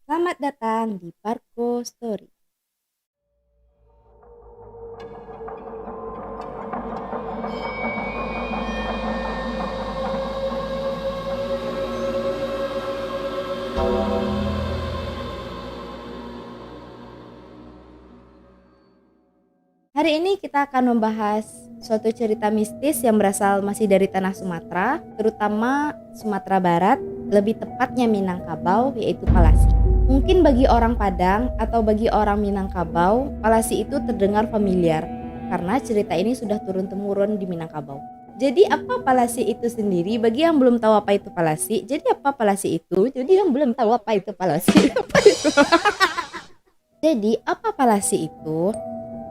Selamat datang di Parko Story. Hari ini kita akan membahas suatu cerita mistis yang berasal masih dari tanah Sumatera, terutama Sumatera Barat, lebih tepatnya Minangkabau, yaitu Palasi. Mungkin bagi orang Padang atau bagi orang Minangkabau, Palasi itu terdengar familiar karena cerita ini sudah turun-temurun di Minangkabau. Jadi apa Palasi itu sendiri? Bagi yang belum tahu apa itu Palasi, jadi apa Palasi itu? Jadi yang belum tahu apa itu Palasi. Jadi apa Palasi itu?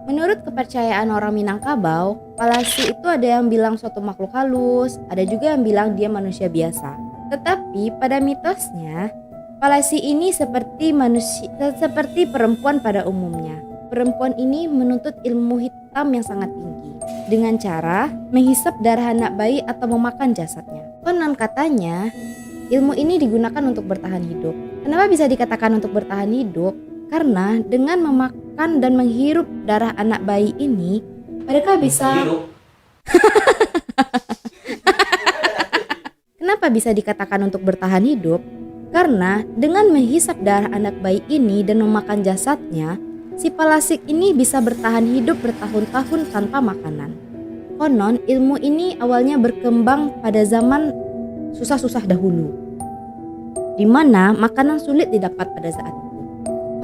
Menurut kepercayaan orang Minangkabau, Palasi itu ada yang bilang suatu makhluk halus, ada juga yang bilang dia manusia biasa. Tetapi pada mitosnya, Palasi ini seperti perempuan pada umumnya. Perempuan ini menuntut ilmu hitam yang sangat tinggi dengan cara menghisap darah anak bayi atau memakan jasadnya. Konon katanya, ilmu ini digunakan untuk bertahan hidup. Kenapa bisa dikatakan untuk bertahan hidup? Karena dengan memakan dan menghirup darah anak bayi ini, mereka bisa... Kenapa bisa dikatakan untuk bertahan hidup? Karena dengan menghisap darah anak bayi ini dan memakan jasadnya, si Palasik ini bisa bertahan hidup bertahun-tahun tanpa makanan. Konon ilmu ini awalnya berkembang pada zaman susah-susah dahulu, di mana makanan sulit didapat pada saat itu.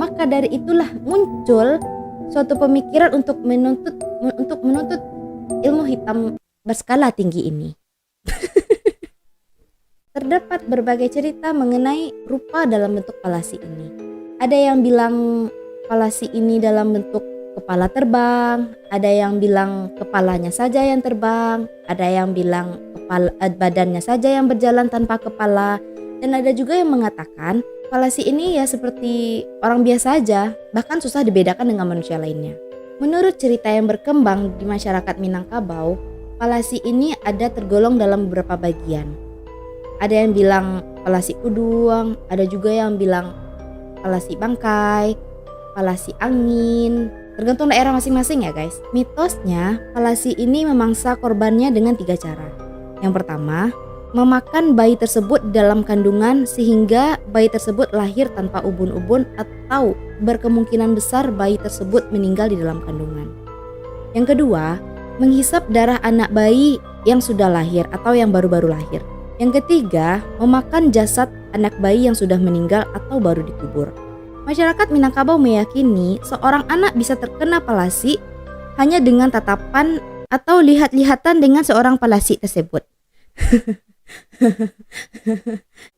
Maka dari itulah muncul suatu pemikiran untuk menuntut ilmu hitam berskala tinggi ini. Terdapat berbagai cerita mengenai rupa dalam bentuk Palasi ini. Ada yang bilang Palasi ini dalam bentuk kepala terbang, ada yang bilang kepalanya saja yang terbang, ada yang bilang badannya saja yang berjalan tanpa kepala, dan ada juga yang mengatakan Palasi ini ya seperti orang biasa aja, bahkan susah dibedakan dengan manusia lainnya. Menurut cerita yang berkembang di masyarakat Minangkabau, Palasi ini ada tergolong dalam beberapa bagian. Ada yang bilang Palasi Kuduang, ada juga yang bilang Palasi Bangkai, Palasi Angin, tergantung daerah masing-masing ya guys. Mitosnya, Palasi ini memangsa korbannya dengan 3 cara. Yang pertama, memakan bayi tersebut dalam kandungan sehingga bayi tersebut lahir tanpa ubun-ubun atau berkemungkinan besar bayi tersebut meninggal di dalam kandungan. Yang kedua, menghisap darah anak bayi yang sudah lahir atau yang baru-baru lahir. Yang ketiga, memakan jasad anak bayi yang sudah meninggal atau baru dikubur. Masyarakat Minangkabau meyakini seorang anak bisa terkena Palasi hanya dengan tatapan atau lihat-lihatan dengan seorang Palasi tersebut.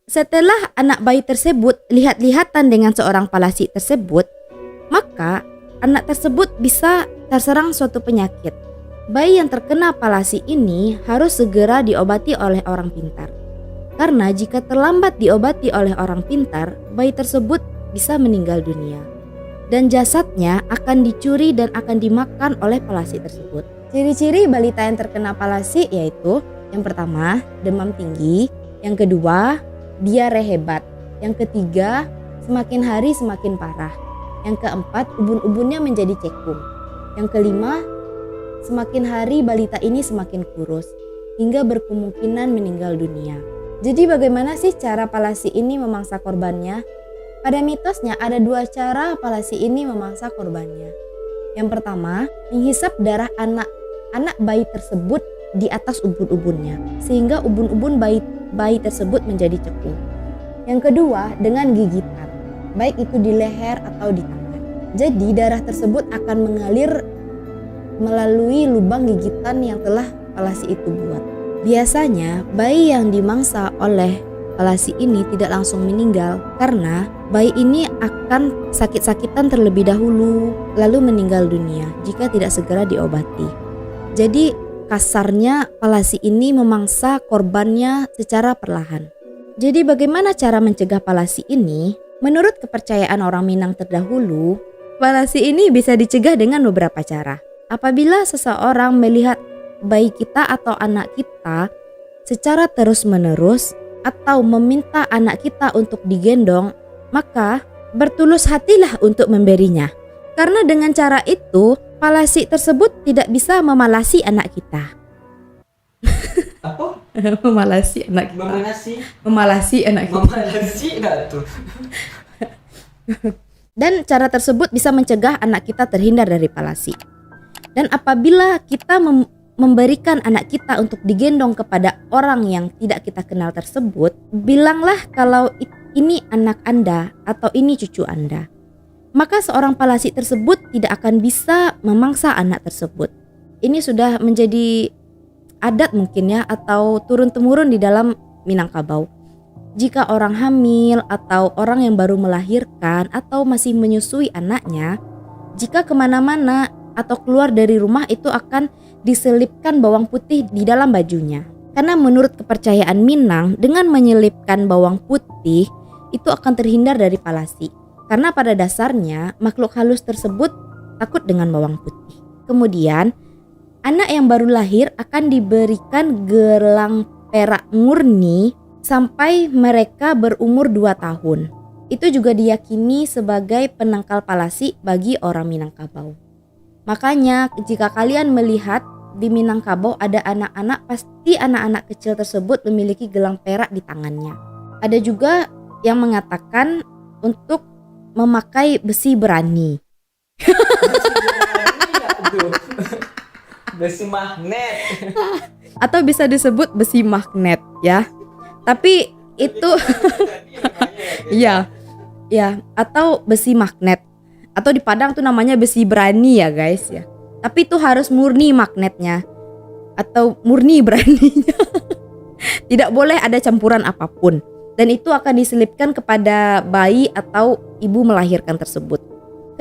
Setelah anak bayi tersebut lihat-lihatan dengan seorang Palasi tersebut, maka anak tersebut bisa terserang suatu penyakit. Bayi yang terkena Palasi ini harus segera diobati oleh orang pintar. Karena jika terlambat diobati oleh orang pintar, bayi tersebut bisa meninggal dunia. Dan jasadnya akan dicuri dan akan dimakan oleh Palasi tersebut. Ciri-ciri balita yang terkena Palasi yaitu yang pertama, demam tinggi. Yang kedua, diare hebat. Yang ketiga, semakin hari semakin parah. Yang keempat, ubun-ubunnya menjadi cekung. Yang kelima, semakin hari balita ini semakin kurus hingga berkemungkinan meninggal dunia. Jadi bagaimana sih cara Palasi ini memangsa korbannya? Pada mitosnya ada 2 cara Palasi ini memangsa korbannya. Yang pertama, menghisap darah anak bayi tersebut di atas ubun-ubunnya sehingga ubun-ubun bayi tersebut menjadi cekung. Yang kedua, dengan gigitan, baik itu di leher atau di tangan. Jadi darah tersebut akan mengalir melalui lubang gigitan yang telah Palasi itu buat. Biasanya bayi yang dimangsa oleh Palasi ini tidak langsung meninggal karena bayi ini akan sakit-sakitan terlebih dahulu lalu meninggal dunia jika tidak segera diobati. Jadi kasarnya Palasi ini memangsa korbannya secara perlahan. Jadi bagaimana cara mencegah Palasi ini? Menurut kepercayaan orang Minang terdahulu, Palasi ini bisa dicegah dengan beberapa cara. Apabila seseorang melihat bayi kita atau anak kita secara terus-menerus atau meminta anak kita untuk digendong, maka bertulus hatilah untuk memberinya. Karena dengan cara itu, palasi tersebut tidak bisa memalasi anak kita. Apa? Memalasi anak kita. Memalasi anak kita. Memalasi enggak tuh? Dan cara tersebut bisa mencegah anak kita terhindar dari palasi. Dan apabila kita memberikan anak kita untuk digendong kepada orang yang tidak kita kenal tersebut, bilanglah kalau ini anak Anda atau ini cucu Anda. Maka seorang palasi tersebut tidak akan bisa memangsa anak tersebut. Ini sudah menjadi adat mungkin ya, atau turun-temurun di dalam Minangkabau. Jika orang hamil atau orang yang baru melahirkan atau masih menyusui anaknya, jika kemana-mana atau keluar dari rumah itu akan diselipkan bawang putih di dalam bajunya. Karena menurut kepercayaan Minang, dengan menyelipkan bawang putih itu akan terhindar dari palasi. Karena pada dasarnya makhluk halus tersebut takut dengan bawang putih. Kemudian anak yang baru lahir akan diberikan gelang perak murni sampai mereka berumur 2 tahun. Itu juga diyakini sebagai penangkal palasi bagi orang Minangkabau. Makanya jika kalian melihat di Minangkabau ada anak-anak, pasti anak-anak kecil tersebut memiliki gelang perak di tangannya. Ada juga yang mengatakan untuk memakai besi berani. Besi magnet. Atau bisa disebut besi magnet ya. Tapi itu ya atau besi magnet. Atau di Padang tuh namanya besi berani ya guys ya. Tapi itu harus murni magnetnya atau murni beraninya. Tidak boleh ada campuran apapun. Dan itu akan diselipkan kepada bayi atau ibu melahirkan tersebut.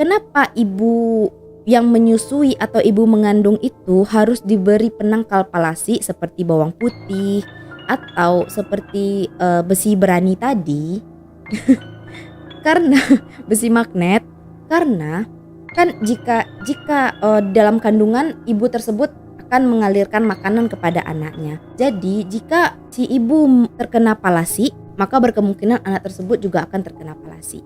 Kenapa ibu yang menyusui atau ibu mengandung itu harus diberi penangkal palasi seperti bawang putih atau seperti besi berani tadi? Karena besi magnet, karena kan jika dalam kandungan ibu tersebut akan mengalirkan makanan kepada anaknya. Jadi jika si ibu terkena palasi, maka berkemungkinan anak tersebut juga akan terkena palasi.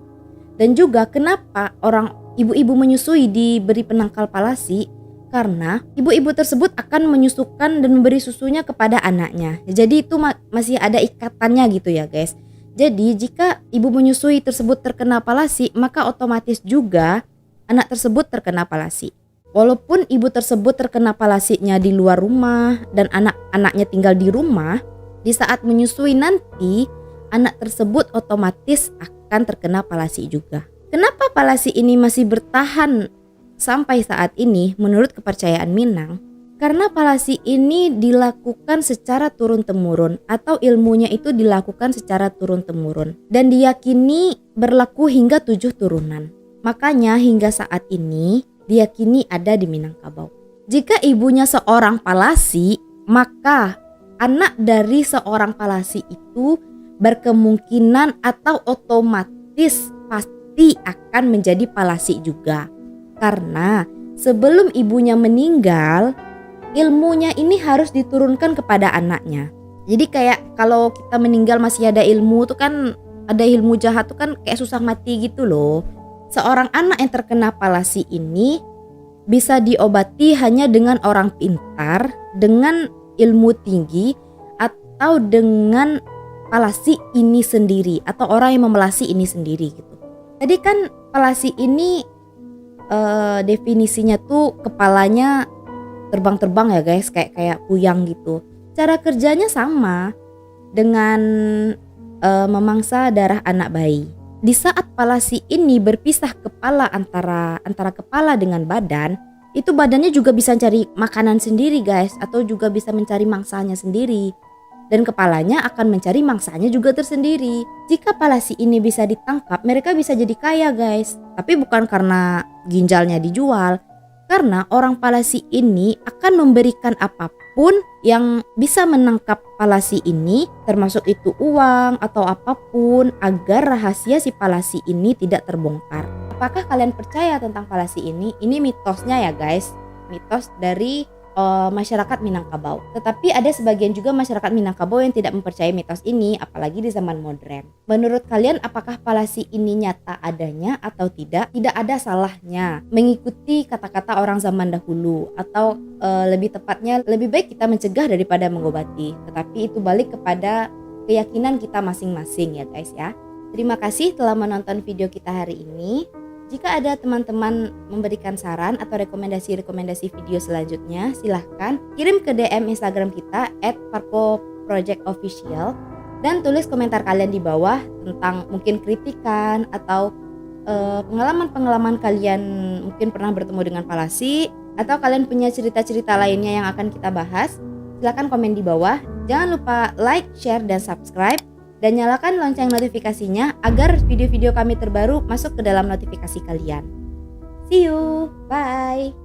Dan juga kenapa orang ibu-ibu menyusui diberi penangkal palasi, karena ibu-ibu tersebut akan menyusukan dan memberi susunya kepada anaknya. Jadi itu masih ada ikatannya gitu ya guys. Jadi jika ibu menyusui tersebut terkena palasi, maka otomatis juga anak tersebut terkena palasi. Walaupun ibu tersebut terkena palasinya di luar rumah dan anak-anaknya tinggal di rumah, di saat menyusui nanti anak tersebut otomatis akan terkena palasi juga. Kenapa palasi ini masih bertahan sampai saat ini menurut kepercayaan Minang? Karena palasi ini dilakukan secara turun-temurun atau ilmunya itu dilakukan secara turun-temurun dan diyakini berlaku hingga 7 turunan. Makanya hingga saat ini diyakini ada di Minangkabau. Jika ibunya seorang palasi, maka anak dari seorang palasi itu berkemungkinan atau otomatis pasti akan menjadi palasi juga. Karena sebelum ibunya meninggal, ilmunya ini harus diturunkan kepada anaknya. Jadi kayak kalau kita meninggal masih ada ilmu tuh kan, ada ilmu jahat tuh kan kayak susah mati gitu loh. Seorang anak yang terkena palasi ini bisa diobati hanya dengan orang pintar, dengan ilmu tinggi, atau dengan palasi ini sendiri atau orang yang memelasi ini sendiri gitu. Tadi kan palasi ini definisinya tuh kepalanya terbang-terbang ya guys, kayak puyang gitu. Cara kerjanya sama dengan memangsa darah anak bayi. Di saat palasi ini berpisah kepala antara kepala dengan badan, itu badannya juga bisa cari makanan sendiri guys, atau juga bisa mencari mangsanya sendiri. Dan kepalanya akan mencari mangsanya juga tersendiri. Jika palasi ini bisa ditangkap, mereka bisa jadi kaya guys. Tapi bukan karena ginjalnya dijual, karena orang palasi ini akan memberikan apapun yang bisa menangkap palasi ini, termasuk itu uang atau apapun, agar rahasia si palasi ini tidak terbongkar. Apakah kalian percaya tentang palasi ini? Ini mitosnya ya guys, mitos dari masyarakat Minangkabau. Tetapi ada sebagian juga masyarakat Minangkabau yang tidak mempercayai mitos ini, apalagi di zaman modern. Menurut kalian apakah palasi ini nyata adanya atau tidak? Tidak ada salahnya mengikuti kata-kata orang zaman dahulu, atau lebih tepatnya lebih baik kita mencegah daripada mengobati. Tetapi itu balik kepada keyakinan kita masing-masing ya guys ya. Terima kasih telah menonton video kita hari ini. Jika ada teman-teman memberikan saran atau rekomendasi-rekomendasi video selanjutnya, silahkan kirim ke DM Instagram kita @parkoprojectofficial dan tulis komentar kalian di bawah tentang mungkin kritikan atau pengalaman-pengalaman kalian mungkin pernah bertemu dengan palasi, atau kalian punya cerita-cerita lainnya yang akan kita bahas. Silahkan komen di bawah. Jangan lupa like, share, dan subscribe. Dan nyalakan lonceng notifikasinya agar video-video kami terbaru masuk ke dalam notifikasi kalian. See you, bye.